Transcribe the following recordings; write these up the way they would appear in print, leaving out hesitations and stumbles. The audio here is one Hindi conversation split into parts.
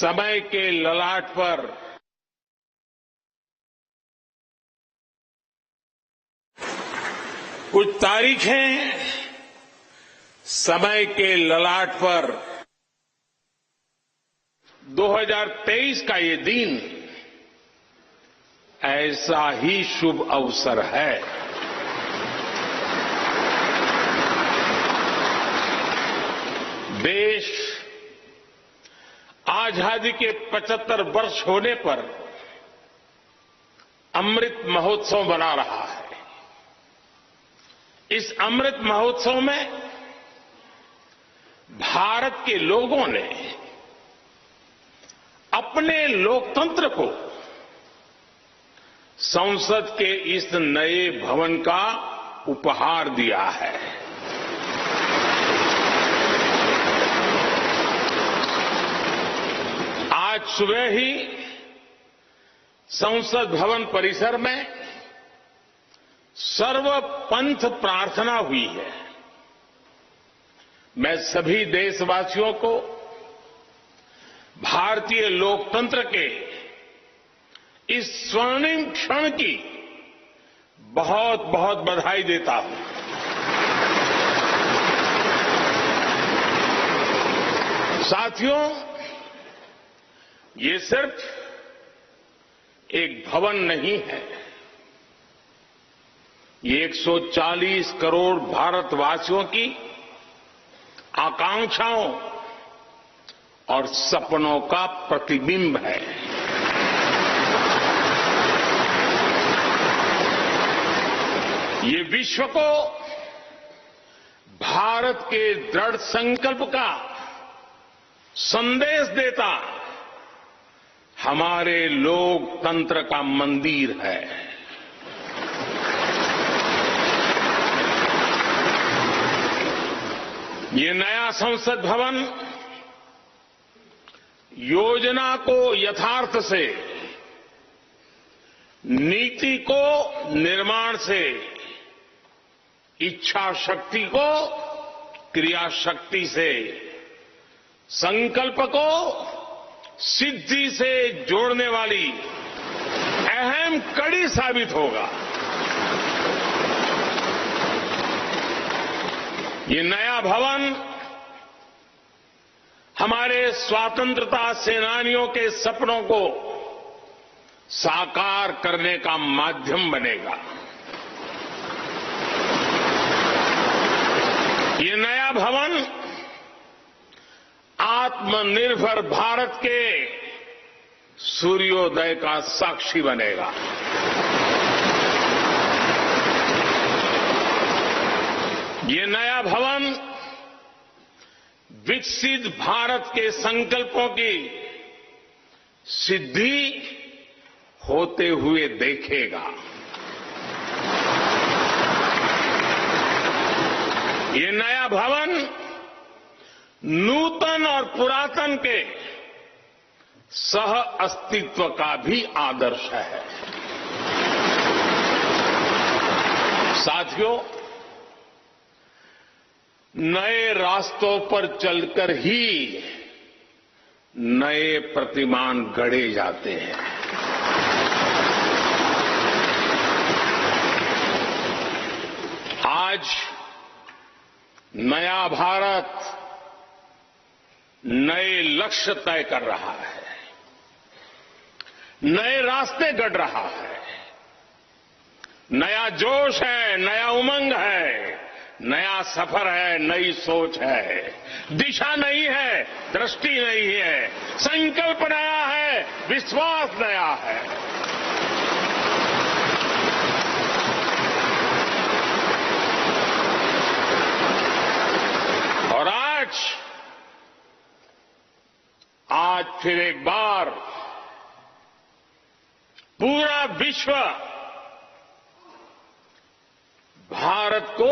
समय के ललाट पर कुछ तारीखें समय के ललाट पर 2023 का ये दिन ऐसा ही शुभ अवसर है। देश आजादी के 75 वर्ष होने पर अमृत महोत्सव मना रहा है। इस अमृत महोत्सव में भारत के लोगों ने अपने लोकतंत्र को संसद के इस नए भवन का उपहार दिया है। आज सुबह ही संसद भवन परिसर में सर्वपंथ प्रार्थना हुई है। मैं सभी देशवासियों को भारतीय लोकतंत्र के इस स्वर्णिम क्षण की बहुत बहुत बधाई देता हूं। साथियों, ये सिर्फ एक भवन नहीं है, ये 140 करोड़ भारतवासियों की आकांक्षाओं और सपनों का प्रतिबिंब है। ये विश्व को भारत के दृढ़ संकल्प का संदेश देता हमारे लोकतंत्र का मंदिर है। ये नया संसद भवन योजना को यथार्थ से, नीति को निर्माण से, इच्छा शक्ति को क्रिया शक्ति से, संकल्प को सिद्धि से जोड़ने वाली अहम कड़ी साबित होगा। ये नया भवन हमारे स्वतंत्रता सेनानियों के सपनों को साकार करने का माध्यम बनेगा। ये नया भवन आत्मनिर्भर भारत के सूर्योदय का साक्षी बनेगा। ये नया भवन विकसित भारत के संकल्पों की सिद्धि होते हुए देखेगा। ये नया भवन नूतन और पुरातन के सह अस्तित्व का भी आदर्श है। साथियों, नए रास्तों पर चलकर ही नए प्रतिमान गढ़े जाते हैं। आज नया भारत नए लक्ष्य तय कर रहा है, नए रास्ते गढ़ रहा है। नया जोश है, नया उमंग है, नया सफर है, नई सोच है। दिशा नई है, दृष्टि नई है, संकल्प नया है, विश्वास नया है। और आज फिर एक बार पूरा विश्व भारत को,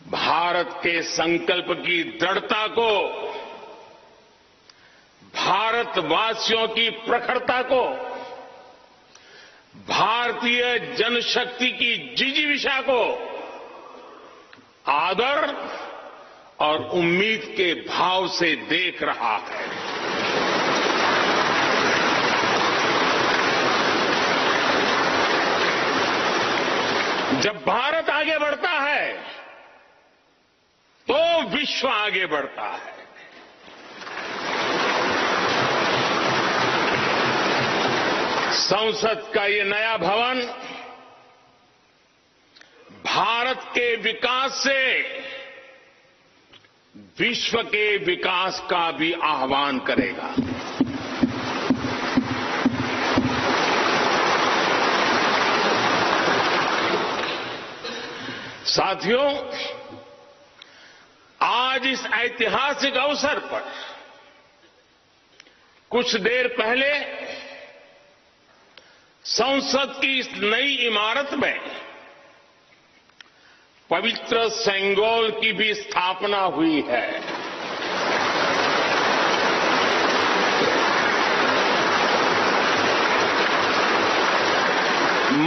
भारत के संकल्प की दृढ़ता को, भारतवासियों की प्रखरता को, भारतीय जनशक्ति की जिजीविषा को आदर और उम्मीद के भाव से देख रहा है। जब भारत आगे बढ़ता है तो विश्व आगे बढ़ता है। संसद का ये नया भवन भारत के विकास से विश्व के विकास का भी आह्वान करेगा। साथियों, आज इस ऐतिहासिक अवसर पर कुछ देर पहले संसद की इस नई इमारत में पवित्र सेंगोल की भी स्थापना हुई है।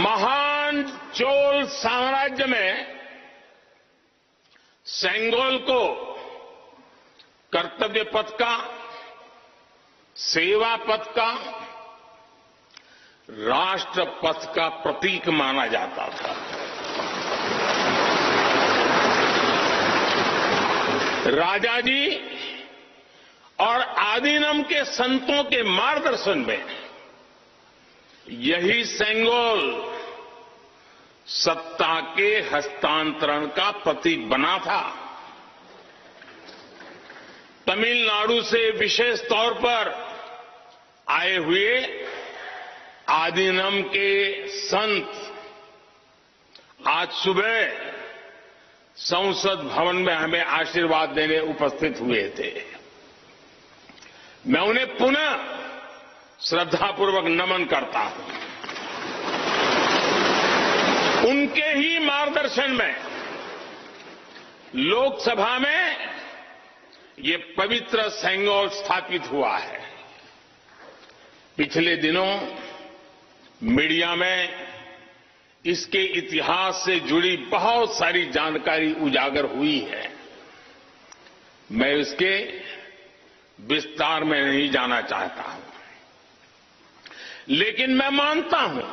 महान चोल साम्राज्य में सेंगोल को कर्तव्य पथ का, सेवा पथ का, राष्ट्र पथ का प्रतीक माना जाता था। राजा जी और आदीनम के संतों के मार्गदर्शन में यही सेंगोल सत्ता के हस्तांतरण का प्रतीक बना था। तमिलनाडु से विशेष तौर पर आए हुए आदीनम के संत आज सुबह संसद भवन में हमें आशीर्वाद देने उपस्थित हुए थे। मैं उन्हें पुनः श्रद्धापूर्वक नमन करता हूं। उनके ही मार्गदर्शन में लोकसभा में ये पवित्र सेंगोल स्थापित हुआ है। पिछले दिनों मीडिया में इसके इतिहास से जुड़ी बहुत सारी जानकारी उजागर हुई है। मैं इसके विस्तार में नहीं जाना चाहता हूं, लेकिन मैं मानता हूं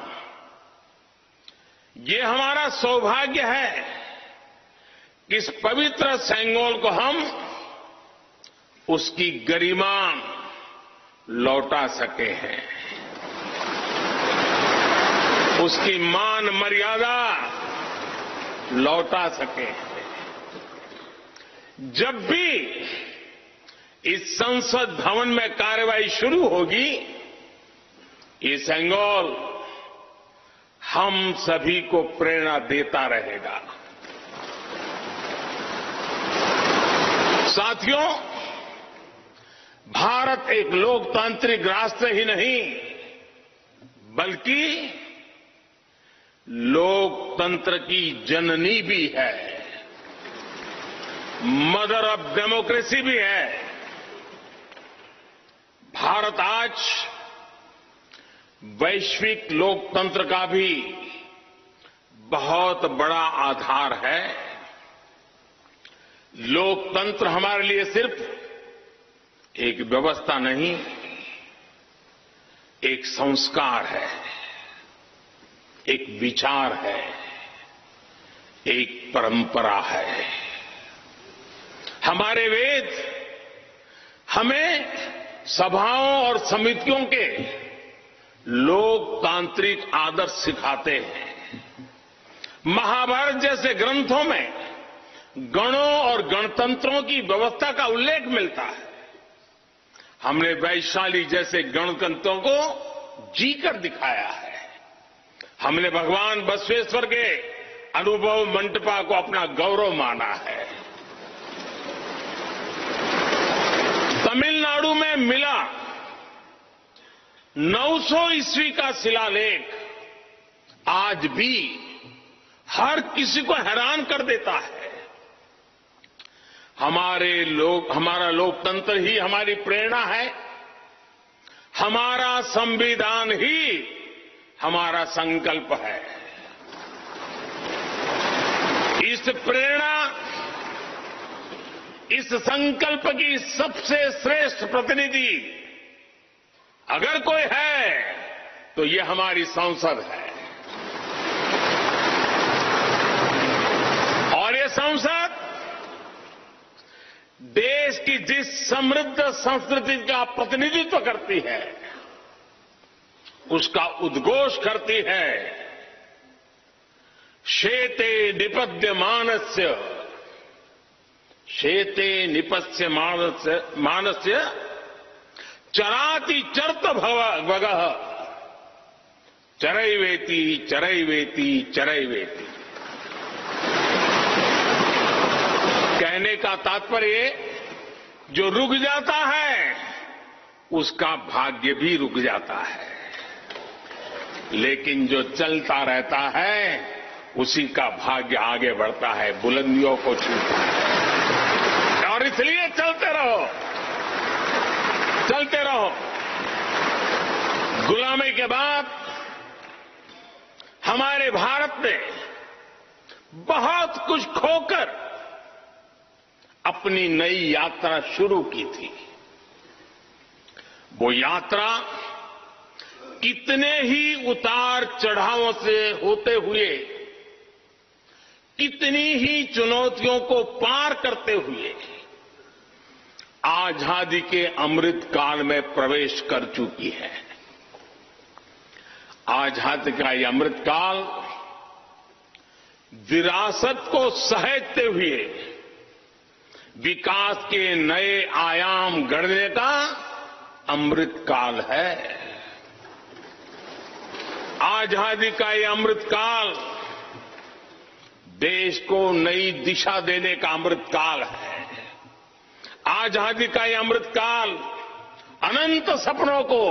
ये हमारा सौभाग्य है कि इस पवित्र सेंगोल को हम उसकी गरिमा लौटा सके हैं, उसकी मान मर्यादा लौटा सके। जब भी इस संसद भवन में कार्रवाई शुरू होगी, ये सेंगोल हम सभी को प्रेरणा देता रहेगा। साथियों, भारत एक लोकतांत्रिक राष्ट्र ही नहीं बल्कि लोकतंत्र की जननी भी है, मदर ऑफ डेमोक्रेसी भी है। भारत आज वैश्विक लोकतंत्र का भी बहुत बड़ा आधार है। लोकतंत्र हमारे लिए सिर्फ एक व्यवस्था नहीं, एक संस्कार है, एक विचार है, एक परंपरा है। हमारे वेद हमें सभाओं और समितियों के लोकतांत्रिक आदर्श सिखाते हैं। महाभारत जैसे ग्रंथों में गणों और गणतंत्रों की व्यवस्था का उल्लेख मिलता है। हमने वैशाली जैसे गणतंत्रों को जीकर दिखाया है। हमने भगवान बसवेश्वर के अनुभव मंटपा को अपना गौरव माना है। तमिलनाडु में मिला 900 ईस्वी का शिलालेख आज भी हर किसी को हैरान कर देता है। हमारा लोकतंत्र ही हमारी प्रेरणा है। हमारा संविधान ही हमारा संकल्प है। इस प्रेरणा इस संकल्प की सबसे श्रेष्ठ प्रतिनिधि अगर कोई है तो ये हमारी संसद है। और ये संसद देश की जिस समृद्ध संस्कृति का प्रतिनिधित्व करती है उसका उद्घोष करती है। शेते निपद्यमानस्य शेते निपस्य मानस्य चराति चर्त भगः चरैवेति चरैवेति चरैवेति। कहने का तात्पर्य जो रुक जाता है उसका भाग्य भी रुक जाता है, लेकिन जो चलता रहता है उसी का भाग्य आगे बढ़ता है, बुलंदियों को छूता है। और इसलिए चलते रहो, चलते रहो। गुलामी के बाद हमारे भारत ने बहुत कुछ खोकर अपनी नई यात्रा शुरू की थी। वो यात्रा कितने ही उतार चढ़ावों से होते हुए, कितनी ही चुनौतियों को पार करते हुए आजादी के अमृत काल में प्रवेश कर चुकी है। आजादी का ये अमृत काल विरासत को सहेजते हुए विकास के नए आयाम गढ़ने का अमृत काल है। आजादी का ये अमृत काल देश को नई दिशा देने का अमृत काल है। आजादी का ये अमृत काल अनंत सपनों को,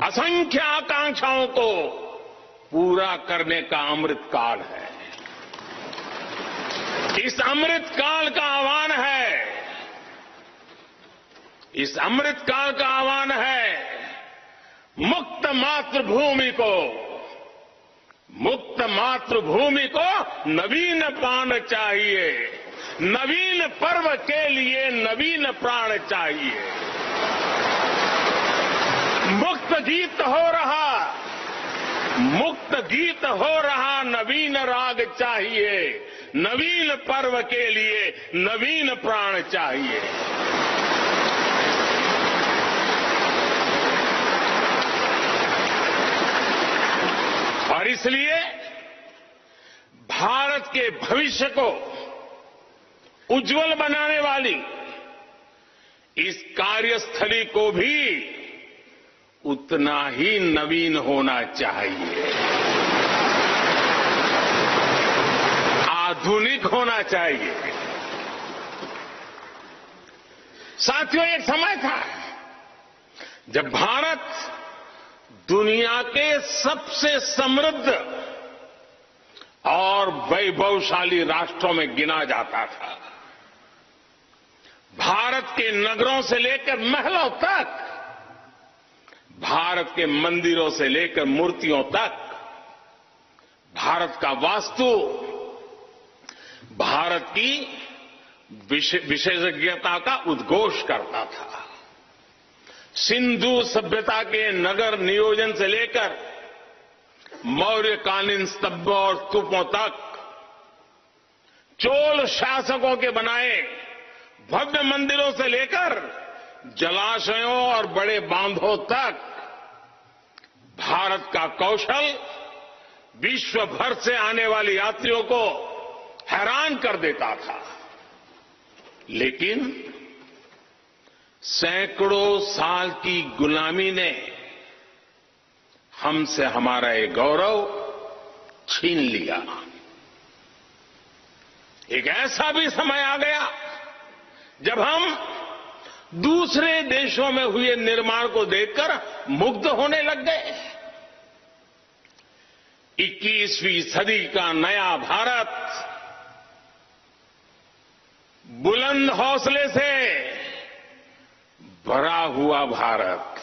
असंख्य आकांक्षाओं को पूरा करने का अमृत काल है। इस अमृत काल का आह्वान है, इस अमृत काल का आह्वान है मुक्त मातृभूमि को, मुक्त मातृभूमि को नवीन प्राण चाहिए, नवीन पर्व के लिए नवीन प्राण चाहिए। मुक्त गीत हो रहा, मुक्त गीत हो रहा नवीन राग चाहिए, नवीन पर्व के लिए नवीन प्राण चाहिए। और इसलिए भारत के भविष्य को उज्जवल बनाने वाली इस कार्यस्थली को भी उतना ही नवीन होना चाहिए, आधुनिक होना चाहिए। साथियों, एक समय था जब भारत दुनिया के सबसे समृद्ध और वैभवशाली राष्ट्रों में गिना जाता था। भारत के नगरों से लेकर महलों तक, भारत के मंदिरों से लेकर मूर्तियों तक, भारत का वास्तु भारत की विशेषज्ञता का उद्घोष करता था। सिंधु सभ्यता के नगर नियोजन से लेकर मौर्यकालीन स्तंभों और स्तूपों तक, चोल शासकों के बनाए भव्य मंदिरों से लेकर जलाशयों और बड़े बांधों तक भारत का कौशल विश्व भर से आने वाले यात्रियों को हैरान कर देता था। लेकिन सैकड़ों साल की गुलामी ने हमसे हमारा ये गौरव छीन लिया। एक ऐसा भी समय आ गया जब हम दूसरे देशों में हुए निर्माण को देखकर मुग्ध होने लग गए। 21वीं सदी का नया भारत बुलंद हौसले से भरा हुआ भारत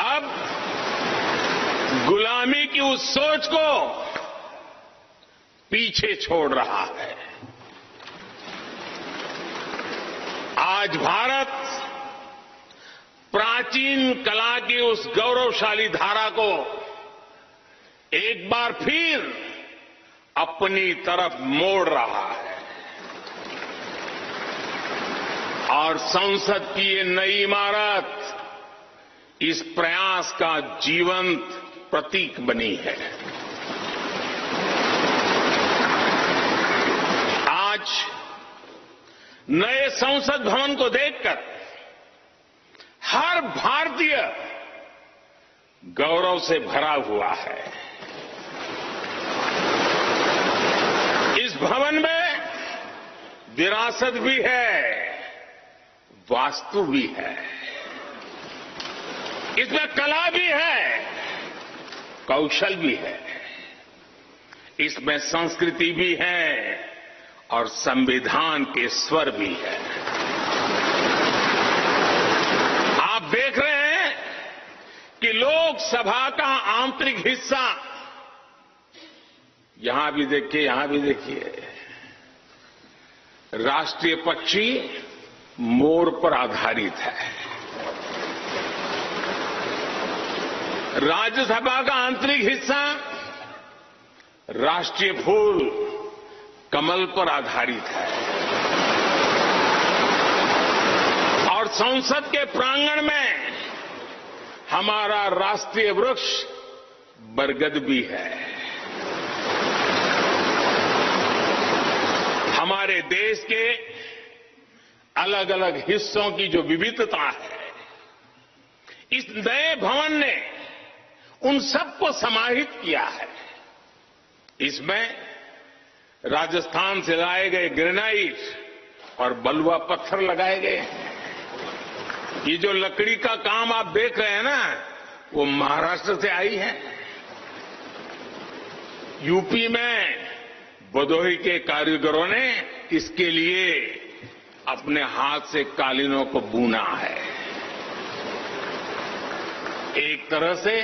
अब गुलामी की उस सोच को पीछे छोड़ रहा है। आज भारत प्राचीन कला की उस गौरवशाली धारा को एक बार फिर अपनी तरफ मोड़ रहा है और संसद की ये नई इमारत इस प्रयास का जीवंत प्रतीक बनी है। आज नए संसद भवन को देखकर हर भारतीय गौरव से भरा हुआ है। इस भवन में विरासत भी है, वास्तु भी है, इसमें कला भी है, कौशल भी है, इसमें संस्कृति भी है और संविधान के स्वर भी है। आप देख रहे हैं कि लोकसभा का आंतरिक हिस्सा, यहां भी देखिए, यहां भी देखिए, राष्ट्रीय पक्षी मोर पर आधारित है। राज्यसभा का आंतरिक हिस्सा राष्ट्रीय फूल कमल पर आधारित है और संसद के प्रांगण में हमारा राष्ट्रीय वृक्ष बरगद भी है। हमारे देश के अलग अलग हिस्सों की जो विविधता है, इस नए भवन ने उन सबको समाहित किया है। इसमें राजस्थान से लाए गए ग्रेनाइट और बलुआ पत्थर लगाए गए हैं। ये जो लकड़ी का काम आप देख रहे हैं ना, वो महाराष्ट्र से आई है। यूपी में भदोही के कारीगरों ने इसके लिए अपने हाथ से कालीनों को बुना है। एक तरह से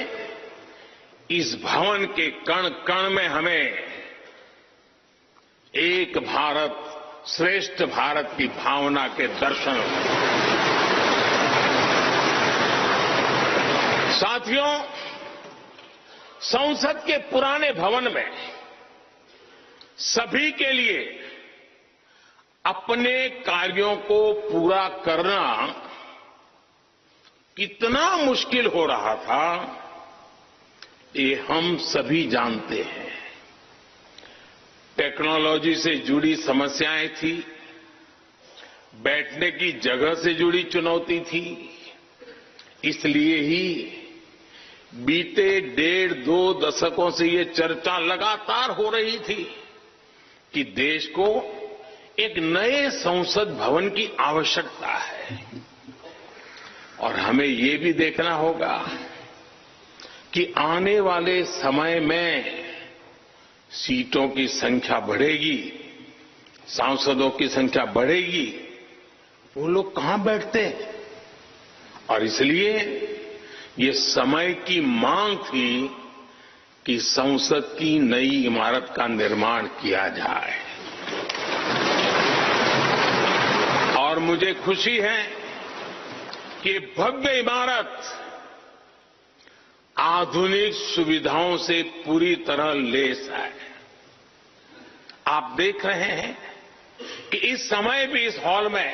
इस भवन के कण कण में हमें एक भारत श्रेष्ठ भारत की भावना के दर्शन हुए। साथियों, संसद के पुराने भवन में सभी के लिए अपने कार्यों को पूरा करना कितना मुश्किल हो रहा था, ये हम सभी जानते हैं। टेक्नोलॉजी से जुड़ी समस्याएं थी, बैठने की जगह से जुड़ी चुनौती थी। इसलिए ही बीते 1.5-2 दशकों से ये चर्चा लगातार हो रही थी कि देश को एक नए संसद भवन की आवश्यकता है। और हमें ये भी देखना होगा कि आने वाले समय में सीटों की संख्या बढ़ेगी, सांसदों की संख्या बढ़ेगी, वो लोग कहां बैठते हैं? और इसलिए ये समय की मांग थी कि संसद की नई इमारत का निर्माण किया जाए। और मुझे खुशी है कि भव्य इमारत आधुनिक सुविधाओं से पूरी तरह लैस है। आप देख रहे हैं कि इस समय भी इस हॉल में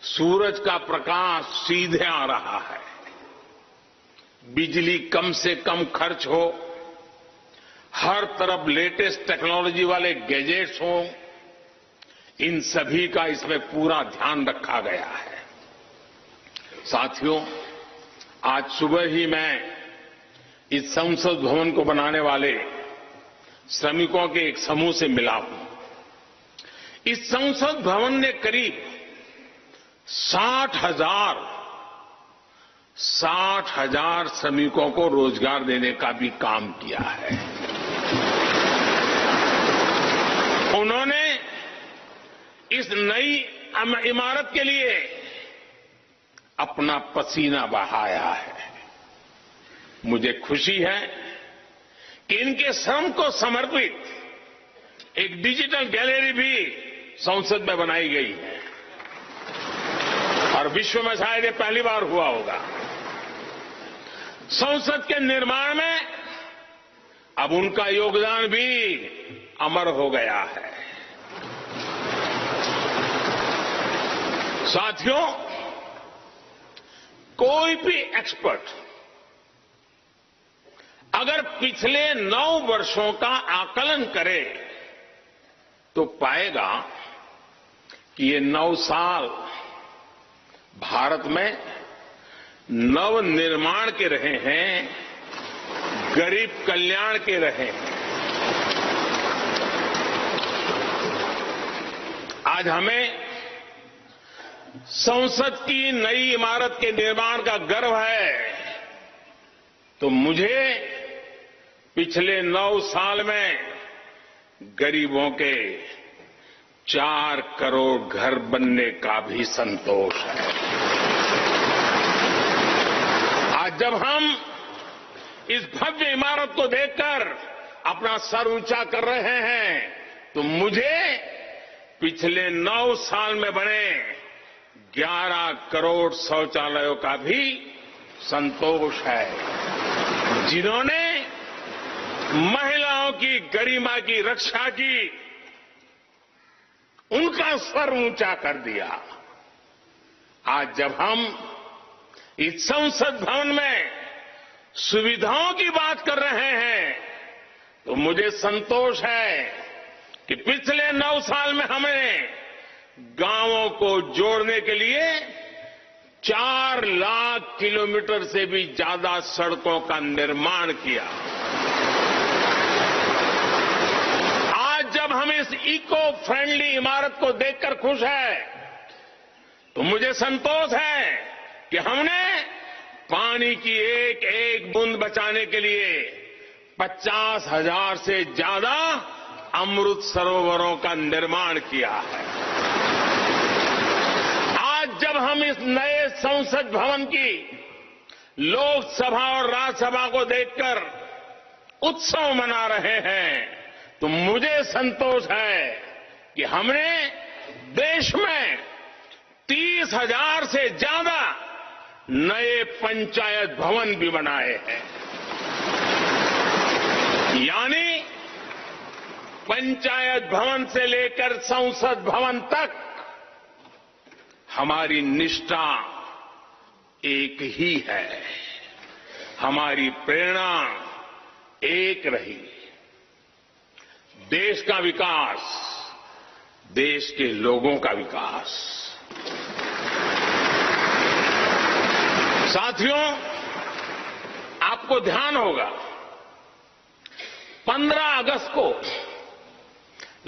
सूरज का प्रकाश सीधे आ रहा है, बिजली कम से कम खर्च हो, हर तरफ लेटेस्ट टेक्नोलॉजी वाले गैजेट्स हों, इन सभी का इसमें पूरा ध्यान रखा गया है। साथियों, आज सुबह ही मैं इस संसद भवन को बनाने वाले श्रमिकों के एक समूह से मिला हूं। इस संसद भवन ने करीब 60,000 श्रमिकों को रोजगार देने का भी काम किया है। उन्होंने इस नई इमारत के लिए अपना पसीना बहाया है। मुझे खुशी है कि इनके श्रम को समर्पित एक डिजिटल गैलरी भी संसद में बनाई गई है। और विश्व में शायद ये पहली बार हुआ होगा। संसद के निर्माण में अब उनका योगदान भी अमर हो गया है। साथियों, कोई भी एक्सपर्ट अगर पिछले 9 वर्षों का आकलन करे तो पाएगा कि ये 9 साल भारत में नव निर्माण के रहे हैं, गरीब कल्याण के रहे हैं। आज हमें संसद की नई इमारत के निर्माण का गर्व है, तो मुझे पिछले 9 साल में गरीबों के 4 करोड़ घर बनने का भी संतोष है। आज जब हम इस भव्य इमारत को देखकर अपना सर ऊंचा कर रहे हैं तो मुझे पिछले 9 साल में बने 11 करोड़ शौचालयों का भी संतोष है, जिन्होंने महिलाओं की गरिमा की रक्षा की, उनका सर ऊंचा कर दिया। आज जब हम इस संसद भवन में सुविधाओं की बात कर रहे हैं तो मुझे संतोष है कि पिछले 9 साल में हमने गांवों को जोड़ने के लिए 4 लाख किलोमीटर से भी ज्यादा सड़कों का निर्माण किया। आज जब हम इस इको फ्रेंडली इमारत को देखकर खुश हैं तो मुझे संतोष है कि हमने पानी की एक एक बूंद बचाने के लिए 50,000 से ज्यादा अमृत सरोवरों का निर्माण किया है। आज जब हम इस नए संसद भवन की लोकसभा और राज्यसभा को देखकर उत्सव मना रहे हैं तो मुझे संतोष है कि हमने देश में 30,000 से ज्यादा नए पंचायत भवन भी बनाए हैं। यानी पंचायत भवन से लेकर संसद भवन तक हमारी निष्ठा एक ही है, हमारी प्रेरणा एक रही। देश का विकास, देश के लोगों का विकास। साथियों, आपको ध्यान होगा 15 अगस्त को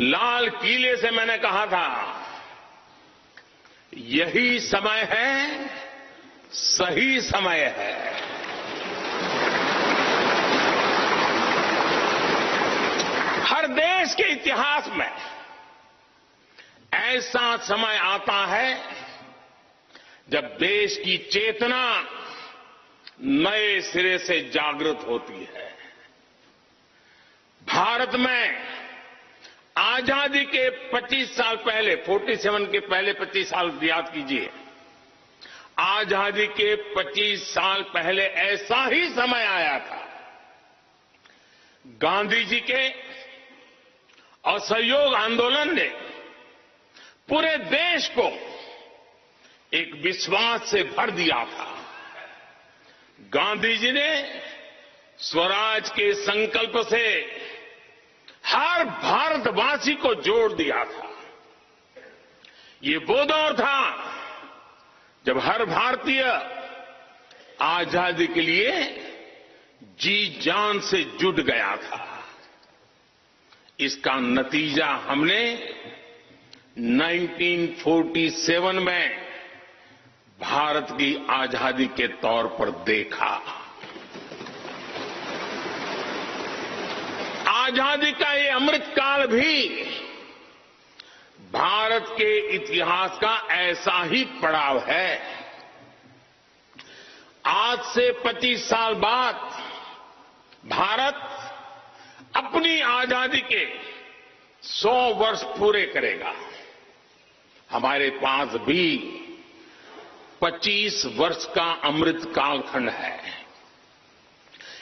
लाल किले से मैंने कहा था यही समय है, सही समय है। हर देश के इतिहास में ऐसा समय आता है जब देश की चेतना नए सिरे से जागृत होती है। भारत में आजादी के 25 साल पहले, 47 के पहले 25 साल याद कीजिए, आजादी के 25 साल पहले ऐसा ही समय आया था। गांधी जी के असहयोग आंदोलन ने पूरे देश को एक विश्वास से भर दिया था। गांधी जी ने स्वराज के संकल्प से हर भारतवासी को जोड़ दिया था। ये वो दौर था जब हर भारतीय आजादी के लिए जी जान से जुट गया था। इसका नतीजा हमने 1947 में भारत की आजादी के तौर पर देखा। आजादी का ये अमृतकाल भी भारत के इतिहास का ऐसा ही पड़ाव है। आज से 25 साल बाद भारत अपनी आजादी के 100 वर्ष पूरे करेगा। हमारे पास भी 25 वर्ष का अमृत कालखंड है।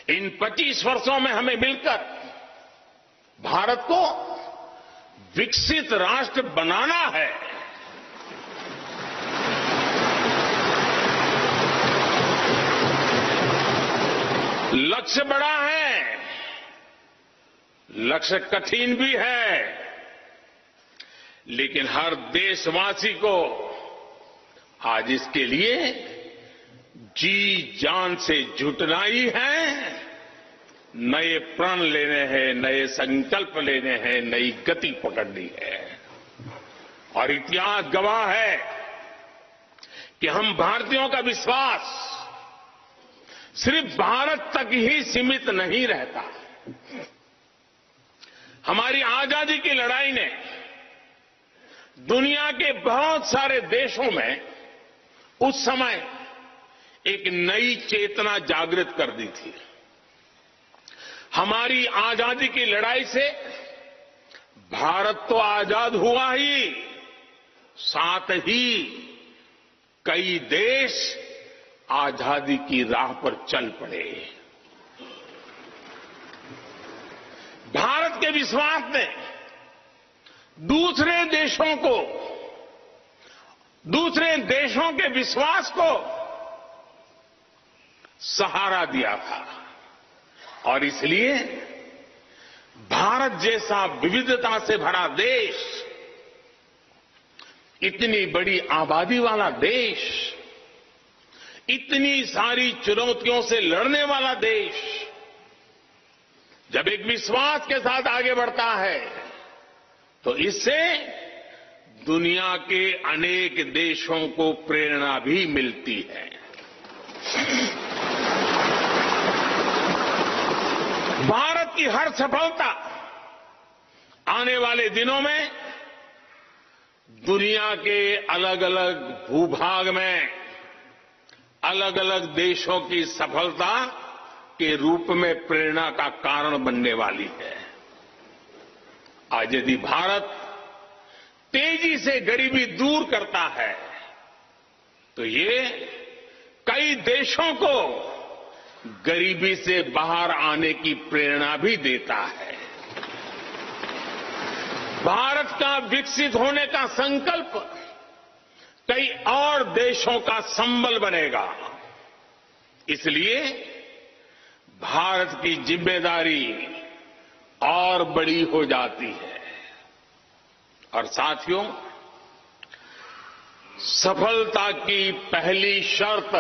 इन 25 वर्षों में हमें मिलकर भारत को विकसित राष्ट्र बनाना है। लक्ष्य बड़ा है, लक्ष्य कठिन भी है, लेकिन हर देशवासी को आज इसके लिए जी जान से जुटना ही है। नए प्रण लेने हैं, नए संकल्प लेने हैं, नई गति पकड़नी है। और इतिहास गवाह है कि हम भारतीयों का विश्वास सिर्फ भारत तक ही सीमित नहीं रहता। हमारी आजादी की लड़ाई ने दुनिया के बहुत सारे देशों में उस समय एक नई चेतना जागृत कर दी थी। हमारी आजादी की लड़ाई से भारत तो आजाद हुआ ही, साथ ही कई देश आजादी की राह पर चल पड़े। भारत के विश्वास ने दूसरे देशों के विश्वास को सहारा दिया था। और इसलिए भारत जैसा विविधता से भरा देश, इतनी बड़ी आबादी वाला देश, इतनी सारी चुनौतियों से लड़ने वाला देश जब एक विश्वास के साथ आगे बढ़ता है तो इससे दुनिया के अनेक देशों को प्रेरणा भी मिलती है। भारत की हर सफलता आने वाले दिनों में दुनिया के अलग अलग भूभाग में अलग अलग देशों की सफलता के रूप में प्रेरणा का कारण बनने वाली है। आज यदि भारत तेजी से गरीबी दूर करता है तो ये कई देशों को गरीबी से बाहर आने की प्रेरणा भी देता है। भारत का विकसित होने का संकल्प कई और देशों का संबल बनेगा। इसलिए भारत की जिम्मेदारी और बड़ी हो जाती है। और साथियों, सफलता की पहली शर्त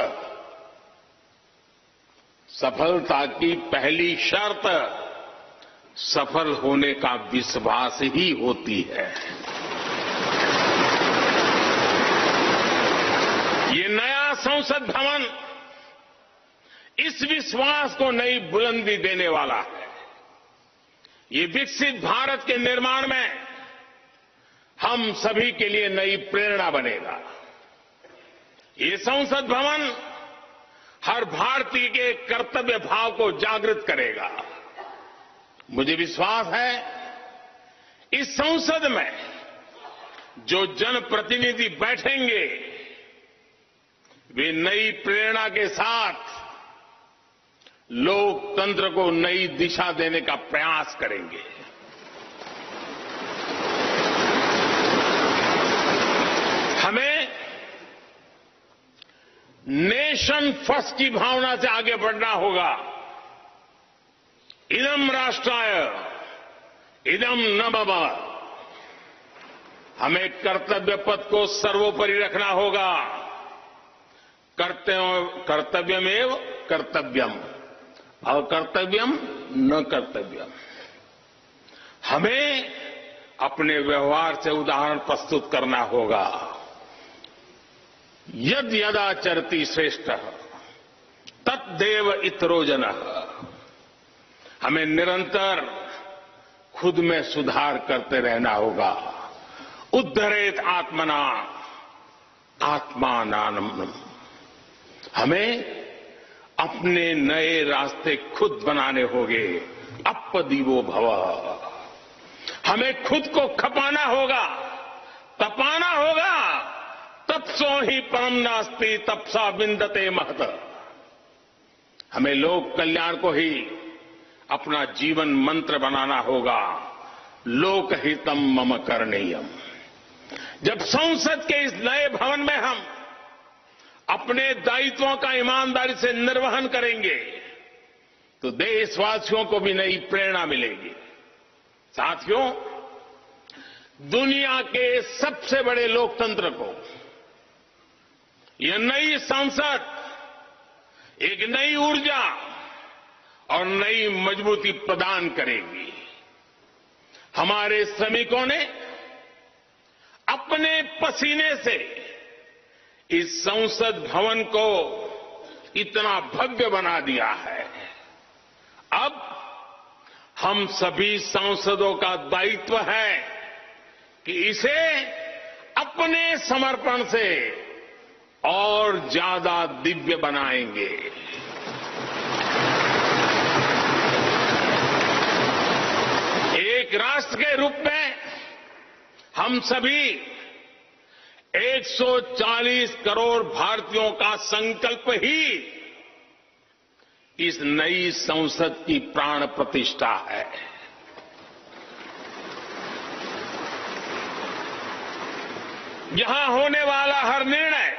सफल होने का विश्वास ही होती है। ये नया संसद भवन इस विश्वास को नई बुलंदी देने वाला है। ये विकसित भारत के निर्माण में हम सभी के लिए नई प्रेरणा बनेगा। ये संसद भवन हर भारतीय के कर्तव्य भाव को जागृत करेगा। मुझे विश्वास है इस संसद में जो जनप्रतिनिधि बैठेंगे वे नई प्रेरणा के साथ लोकतंत्र को नई दिशा देने का प्रयास करेंगे। हमें नेशन फर्स्ट की भावना से आगे बढ़ना होगा। इदम राष्ट्राय इदम न मम। हमें कर्तव्य पथ को सर्वोपरि रखना होगा। कर्तव्यमेव कर्तव्यम, अकर्तव्यम न कर्तव्यम। हमें अपने व्यवहार से उदाहरण प्रस्तुत करना होगा। यद यदाचरति श्रेष्ठः तद्देव इतरो जनः। हमें निरंतर खुद में सुधार करते रहना होगा। उद्धरेत आत्मना आत्मानानम। हमें अपने नए रास्ते खुद बनाने होंगे। अपदीवो भव। हमें खुद को खपाना होगा, तपाना होगा, तत्सो ही परम नास्ति तपसा विंदते महत। हमें लोक कल्याण को ही अपना जीवन मंत्र बनाना होगा। लोकहितम मम करणीयम। जब संसद के इस नए भवन में हम अपने दायित्वों का ईमानदारी से निर्वहन करेंगे तो देशवासियों को भी नई प्रेरणा मिलेगी। साथियों, दुनिया के सबसे बड़े लोकतंत्र को यह नई संसद एक नई ऊर्जा और नई मजबूती प्रदान करेगी। हमारे श्रमिकों ने अपने पसीने से इस संसद भवन को इतना भव्य बना दिया है। अब हम सभी सांसदों का दायित्व है कि इसे अपने समर्पण से और ज्यादा दिव्य बनाएंगे। एक राष्ट्र के रूप में हम सभी 140 करोड़ भारतीयों का संकल्प ही इस नई संसद की प्राण प्रतिष्ठा है। यहां होने वाला हर निर्णय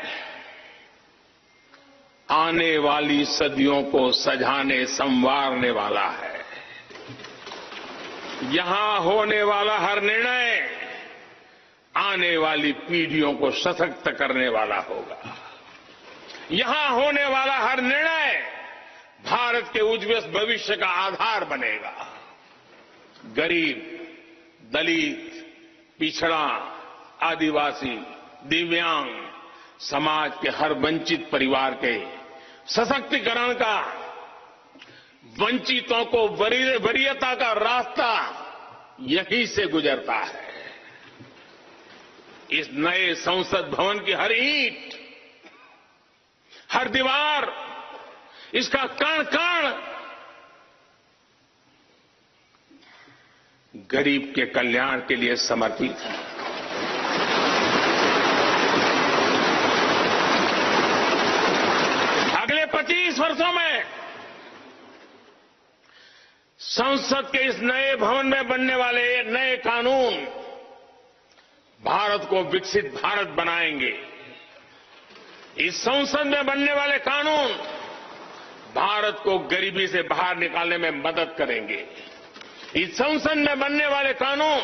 आने वाली सदियों को सजाने संवारने वाला है। यहां होने वाला हर निर्णय आने वाली पीढ़ियों को सशक्त करने वाला होगा। यहां होने वाला हर निर्णय भारत के उज्ज्वल भविष्य का आधार बनेगा। गरीब, दलित, पिछड़ा, आदिवासी, दिव्यांग, समाज के हर वंचित परिवार के सशक्तिकरण का, वंचितों को वरीयता का रास्ता यहीं से गुजरता है। इस नए संसद भवन की हर ईंट, हर दीवार, इसका कण कण गरीब के कल्याण के लिए समर्पित है। अगले 25 वर्षों में संसद के इस नए भवन में बनने वाले नए कानून भारत को विकसित भारत बनाएंगे। इस संसद में बनने वाले कानून भारत को गरीबी से बाहर निकालने में मदद करेंगे। इस संसद में बनने वाले कानून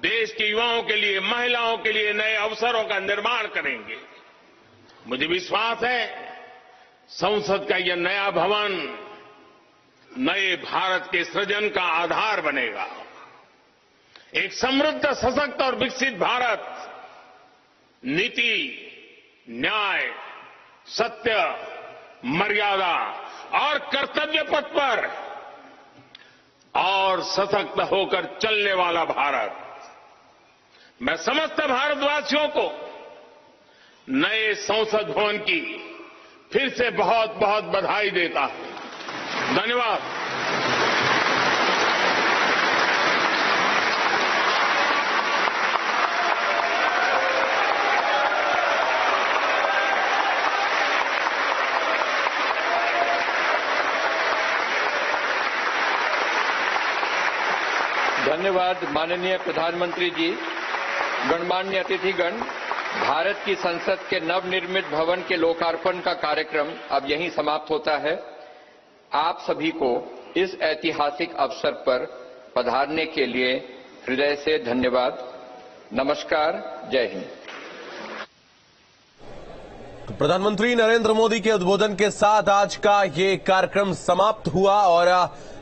देश के युवाओं के लिए, महिलाओं के लिए नए अवसरों का निर्माण करेंगे। मुझे विश्वास है संसद का यह नया भवन नए भारत के सृजन का आधार बनेगा। एक समृद्ध, सशक्त और विकसित भारत नीति, न्याय, सत्य, मर्यादा और कर्तव्य पथ पर और सशक्त होकर चलने वाला भारत। मैं समस्त भारतवासियों को नए संसद भवन की फिर से बहुत बहुत बधाई देता हूं। धन्यवाद। धन्यवाद माननीय प्रधानमंत्री जी। गणमान्य अतिथिगण, भारत की संसद के नवनिर्मित भवन के लोकार्पण का कार्यक्रम अब यहीं समाप्त होता है। आप सभी को इस ऐतिहासिक अवसर पर पधारने के लिए हृदय से धन्यवाद। नमस्कार, जय हिंद। प्रधानमंत्री नरेंद्र मोदी के उद्बोधन के साथ आज का ये कार्यक्रम समाप्त हुआ और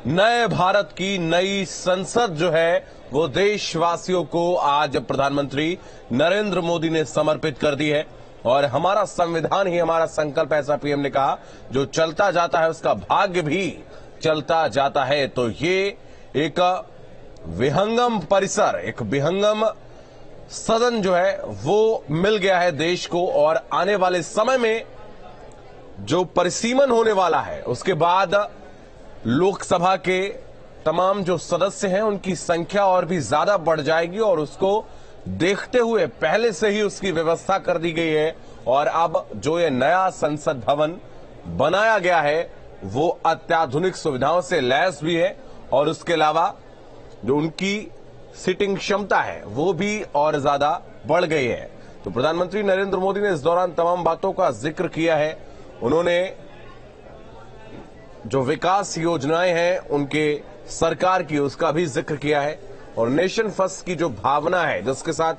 नए भारत की नई संसद जो है वो देशवासियों को आज प्रधानमंत्री नरेंद्र मोदी ने समर्पित कर दी है। और हमारा संविधान ही हमारा संकल्प, ऐसा पीएम ने कहा। जो चलता जाता है उसका भाग्य भी चलता जाता है। तो ये एक विहंगम परिसर, एक विहंगम सदन जो है वो मिल गया है देश को। और आने वाले समय में जो परिसीमन होने वाला है उसके बाद लोकसभा के तमाम जो सदस्य हैं उनकी संख्या और भी ज्यादा बढ़ जाएगी और उसको देखते हुए पहले से ही उसकी व्यवस्था कर दी गई है और अब जो ये नया संसद भवन बनाया गया है वो अत्याधुनिक सुविधाओं से लैस भी है और उसके अलावा जो उनकी सिटिंग क्षमता है वो भी और ज्यादा बढ़ गई है। तो प्रधानमंत्री नरेंद्र मोदी ने इस दौरान तमाम बातों का जिक्र किया है। उन्होंने जो विकास योजनाएं हैं उनके सरकार की उसका भी जिक्र किया है और नेशन फर्स्ट की जो भावना है जिसके साथ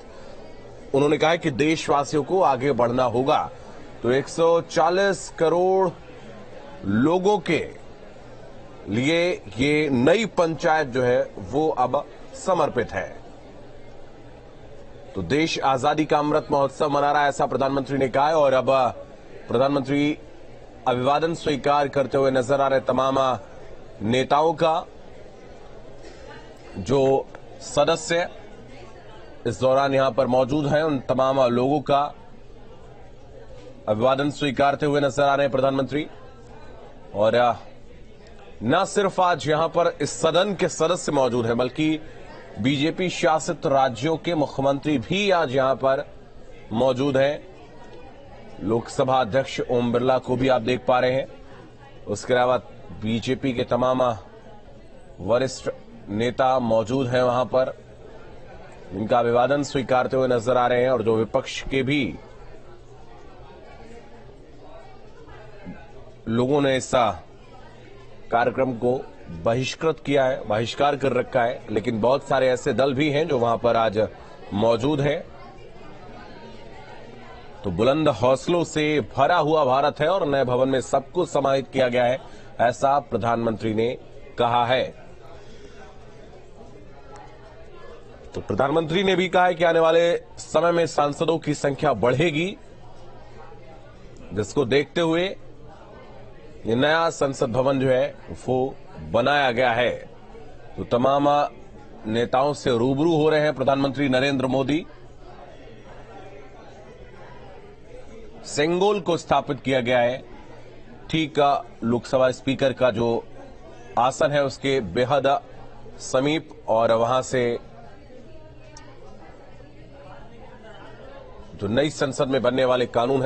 उन्होंने कहा है कि देशवासियों को आगे बढ़ना होगा। तो 140 करोड़ लोगों के लिए ये नई पंचायत जो है वो अब समर्पित है। तो देश आजादी का अमृत महोत्सव मना रहा है ऐसा प्रधानमंत्री ने कहा है और अब प्रधानमंत्री अभिवादन स्वीकार करते हुए नजर आ रहे तमाम नेताओं का। जो सदस्य इस दौरान यहां पर मौजूद हैं उन तमाम लोगों का अभिवादन स्वीकारते हुए नजर आ रहे हैं प्रधानमंत्री। और न सिर्फ आज यहां पर इस सदन के सदस्य मौजूद हैं बल्कि बीजेपी शासित राज्यों के मुख्यमंत्री भी आज यहां पर मौजूद हैं। लोकसभा अध्यक्ष ओम बिरला को भी आप देख पा रहे हैं। उसके अलावा बीजेपी के तमाम वरिष्ठ नेता मौजूद हैं वहां पर, इनका अभिवादन स्वीकारते हुए नजर आ रहे हैं। और जो विपक्ष के भी लोगों ने इस कार्यक्रम को बहिष्कृत किया है, बहिष्कार कर रखा है, लेकिन बहुत सारे ऐसे दल भी हैं जो वहां पर आज मौजूद हैं। तो बुलंद हौसलों से भरा हुआ भारत है और नए भवन में सबको समाहित किया गया है ऐसा प्रधानमंत्री ने कहा है। तो प्रधानमंत्री ने भी कहा है कि आने वाले समय में सांसदों की संख्या बढ़ेगी, जिसको देखते हुए ये नया संसद भवन जो है वो बनाया गया है। तो तमाम नेताओं से रूबरू हो रहे हैं प्रधानमंत्री नरेंद्र मोदी। सेंगोल को स्थापित किया गया है ठीक लोकसभा स्पीकर का जो आसन है उसके बेहद समीप, और वहां से जो नई संसद में बनने वाले कानून है